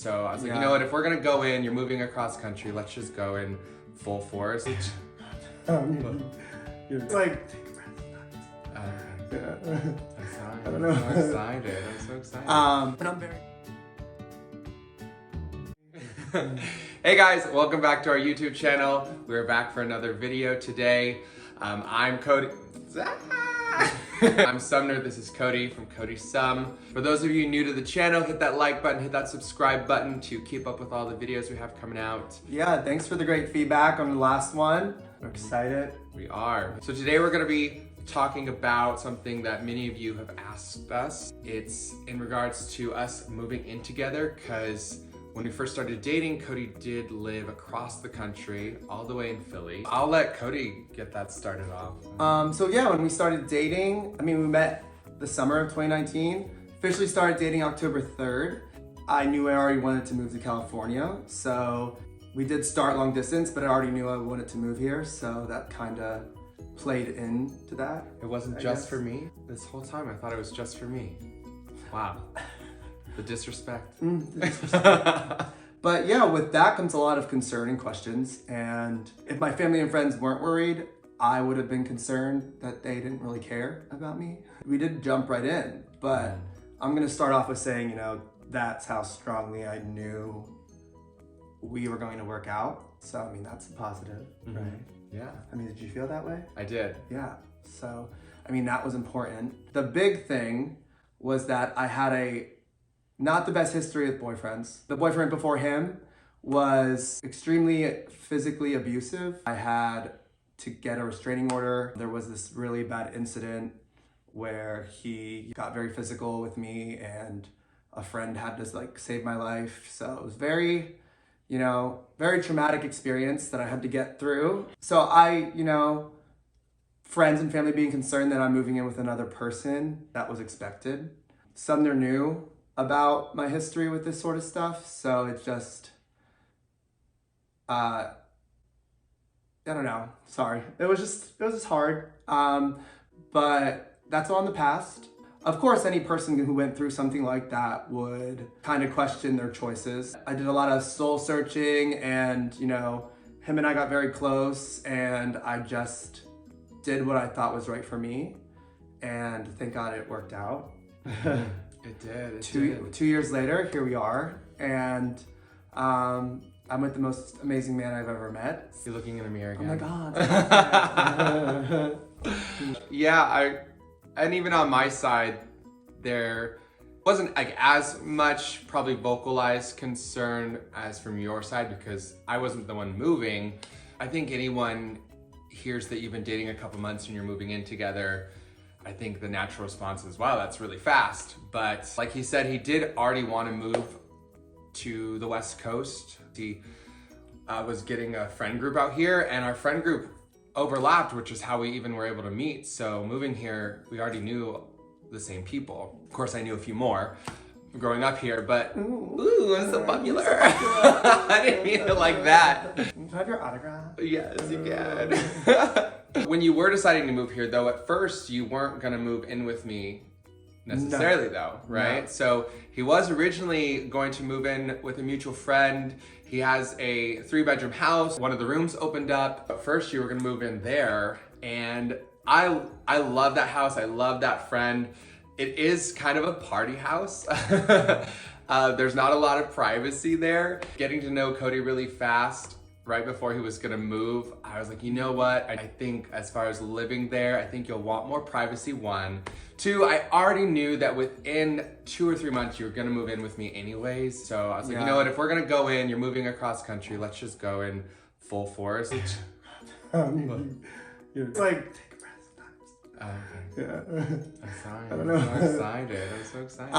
So I was like, you know what, if we're gonna go in, you're moving across country, let's just go in full force. It's like, take a breath. I'm sorry. I don't know. I'm so excited. I'm so excited. But I'm very... Hey guys, welcome back to our YouTube channel. We're back for another video today. I'm Koaty. I'm Sumner, this is Koaty from Koaty Sum. For those of you new to the channel, hit that like button, hit that subscribe button to keep up with all the videos we have coming out. Yeah, thanks for the great feedback on the last one. We're excited. We are. So today we're gonna be talking about something that many of you have asked us. It's in regards to us moving in together, because when we first started dating, Koaty did live across the country, all the way in Philly. I'll let Koaty get that started off. So yeah, when we started dating, we met the summer of 2019, officially started dating October 3rd. I knew I already wanted to move to California, so we did start long distance, but I already knew I wanted to move here, so that kind of played into that. It wasn't just for me? This whole time I thought it was just for me. Wow. The disrespect. The disrespect. But yeah, with that comes a lot of concern and questions. And if my family and friends weren't worried, I would have been concerned that they didn't really care about me. We did jump right in, but I'm gonna start off with saying, that's how strongly I knew we were going to work out. So, that's a positive, right? Yeah. Did you feel that way? I did. Yeah. So, that was important. The big thing was that I had not the best history with boyfriends. The boyfriend before him was extremely physically abusive. I had to get a restraining order. There was this really bad incident where he got very physical with me, and a friend had to save my life. So it was very, very traumatic experience that I had to get through. So friends and family being concerned that I'm moving in with another person, that was expected. Sumner knew about my history with this sort of stuff, so it's just, I don't know, sorry. It was just hard, but that's all in the past. Of course, any person who went through something like that would kind of question their choices. I did a lot of soul searching, and him and I got very close, and I just did what I thought was right for me, and thank God it worked out. It did. Two years later, here we are, and I'm with the most amazing man I've ever met. You're looking in the mirror again. Oh my God. Yeah, and even on my side, there wasn't as much probably vocalized concern as from your side, because I wasn't the one moving. I think anyone hears that you've been dating a couple months and you're moving in together, I think the natural response is, wow, that's really fast. But like he said, he did already want to move to the West Coast. He was getting a friend group out here, and our friend group overlapped, which is how we even were able to meet. So moving here, we already knew the same people. Of course, I knew a few more growing up here, but ooh, I'm so popular. I didn't mean it like that. Can I have your autograph? Yes, you can. When you were deciding to move here, though, at first you weren't gonna move in with me necessarily, though, right? No. So he was originally going to move in with a mutual friend. He has a 3-bedroom house. One of the rooms opened up. But first you were gonna move in there, and I love that house. I love that friend. It is kind of a party house. There's not a lot of privacy there. Getting to know Koaty really fast, right before he was gonna move, I was like, you know what? I think as far as living there, I think you'll want more privacy, 1. 2, I already knew that within 2 or 3 months you were gonna move in with me anyways. So I was like, you know what? If we're gonna go in, you're moving across country, let's just go in full force. It's like, take a breath sometimes. Yeah. I'm sorry. I don't know. I'm so excited. I'm so excited.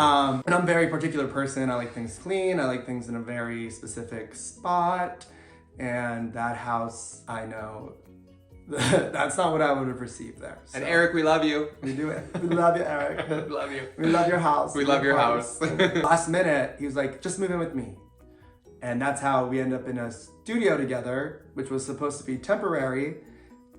And I'm a very particular person. I like things clean. I like things in a very specific spot. And that house, I know, that's not what I would have received there. So. And Eric, we love you. We do it. We love you, Eric. We love you. We love your house. We love your house. Last minute, he was like, just move in with me. And that's how we ended up in a studio together, which was supposed to be temporary.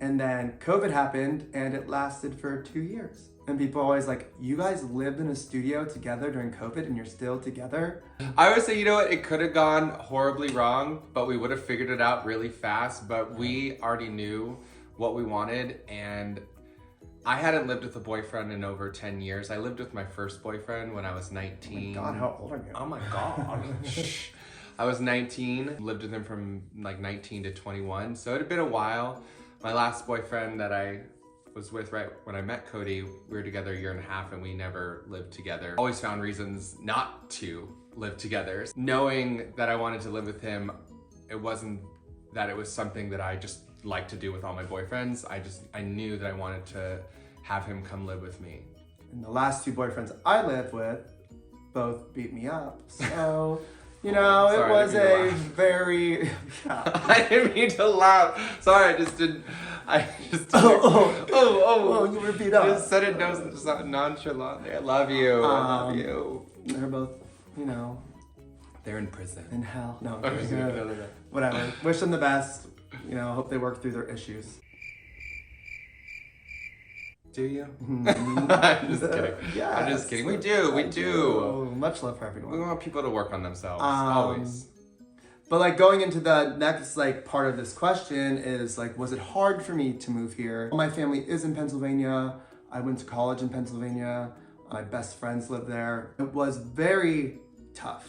And then COVID happened and it lasted for 2 years. And people are always like, you guys lived in a studio together during COVID and you're still together? I would say, you know what, it could have gone horribly wrong, but we would have figured it out really fast. But we already knew what we wanted, and I hadn't lived with a boyfriend in over 10 years. I lived with my first boyfriend when I was 19. Oh my God, how old are you? Oh my God. I was 19, lived with him from like 19 to 21. So it had been a while. My last boyfriend that I was with right when I met Koaty, we were together a year and a half and we never lived together. Always found reasons not to live together. Knowing that I wanted to live with him, it wasn't that it was something that I just liked to do with all my boyfriends. I knew that I wanted to have him come live with me. And the last 2 boyfriends I lived with both beat me up. So, you know, Sorry, it was I didn't mean a to laugh. very, I didn't mean to laugh. Sorry, I just didn't. Oh, you were beat up. Just said it nonchalantly. I love you. I love you. They're both, you know, They're in prison. in hell. No, No. whatever. Wish them the best. You know, hope they work through their issues. Do you? Mhm. I'm just kidding. Yes. I'm just kidding. We do. We I do. Much love for We everyone. want people to work on themselves. Um, always. But like going into the next like part of this question is like, was it hard for me to move here? My family is in Pennsylvania. I went to college in Pennsylvania. My best friends live there. It was very tough.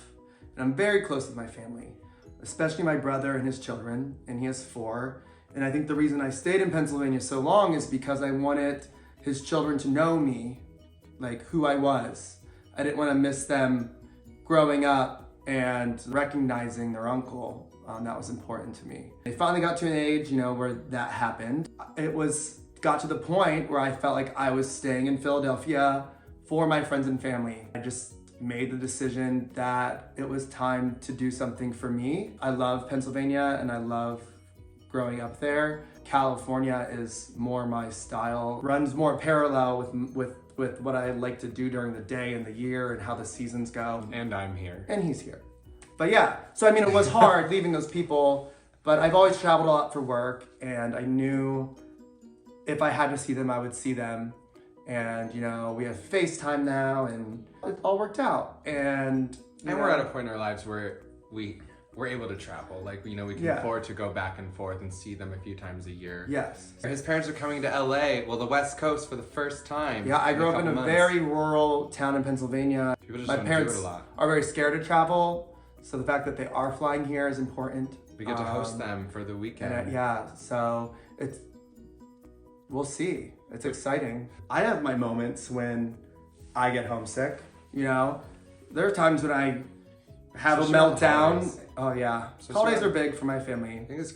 And I'm very close with my family, especially my brother and his children, and he has 4. And I think the reason I stayed in Pennsylvania so long is because I wanted his children to know me, like who I was. I didn't want to miss them growing up and recognizing their uncle. That was important to me. They finally got to an age, you know, where that happened. It got to the point where I felt like I was staying in Philadelphia for my friends and family. I just made the decision that it was time to do something for me. I love Pennsylvania and I love growing up there. California is more my style, runs more parallel with what I like to do during the day and the year and how the seasons go. And I'm here. And he's here. But yeah, so I mean, it was hard leaving those people, but I've always traveled a lot for work, and I knew if I had to see them, I would see them. And, you know, we have FaceTime now, and it all worked out. And We're at a point in our lives where we're able to travel. Like, you know, we can afford to go back and forth and see them a few times a year. Yes. His parents are coming to LA, well, the West Coast for the first time. Yeah, I grew up in a couple months. very rural town in Pennsylvania. People just My don't parents do it a lot. are very scared to travel, so the fact that they are flying here is important. We get to host them for the weekend. And so we'll see. It's exciting. I have my moments when I get homesick, you know? There are times when I have Especially a around meltdown. holidays. Oh yeah. Especially Holidays are around- big for my family. I think it's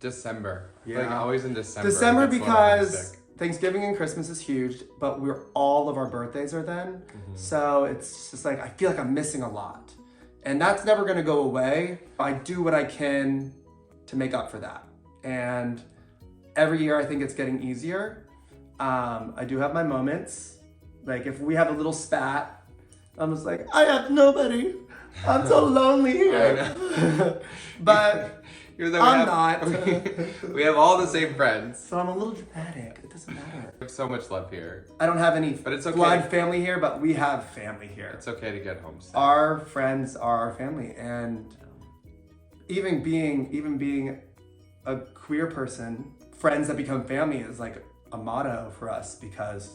December. Yeah. Like always in December. December it gets a little because homesick. Thanksgiving and Christmas is huge, but all of our birthdays are then. So it's just like, I feel like I'm missing a lot. And that's never gonna go away. I do what I can to make up for that. And every year I think it's getting easier. I do have my moments. Like if we have a little spat, I'm just like, I have nobody. I'm so lonely here. But You're the, I'm not. We have all the same friends. so I'm a little dramatic. It doesn't matter. We have so much love here. I don't have any But it's okay. blood family here, but we have family here. It's okay to get homesick. Our friends are our family, and even being a queer person, friends that become family is like a motto for us, because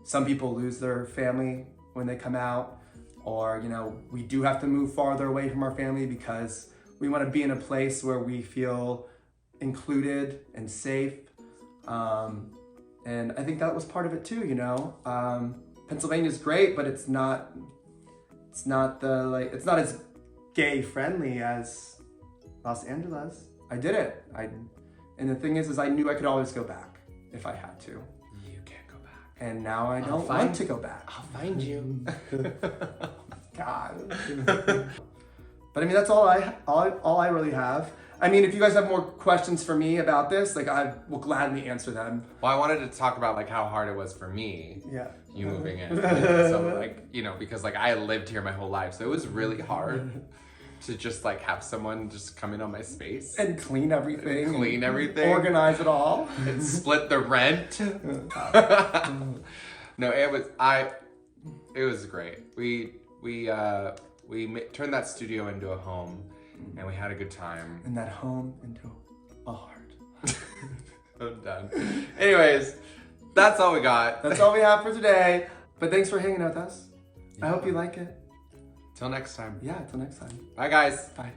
some people lose their family when they come out, or you know, we do have to move farther away from our family because we want to be in a place where we feel included and safe. And I think that was part of it too, you know. Pennsylvania's great, but it's not as gay friendly as Los Angeles. I did it. And the thing is I knew I could always go back if I had to. You can't go back. And now I don't find- want to go back. I'll find you. God. But I mean, that's all I really have. I mean, if you guys have more questions for me about this, like I will gladly answer them. Well, I wanted to talk about like how hard it was for me. Yeah. You moving in. So like, you know, because like I lived here my whole life, so it was really hard. to just like have someone just come in on my space And clean everything. clean everything, Organize it all. and split the rent. No, it was great. We turned that studio into a home, and we had a good time. And that home into a heart. I'm done. Anyways, that's all we got. That's all we have for today. But thanks for hanging out with us. I hope you like it. Till next time. Yeah, until next time. Bye, guys. Bye.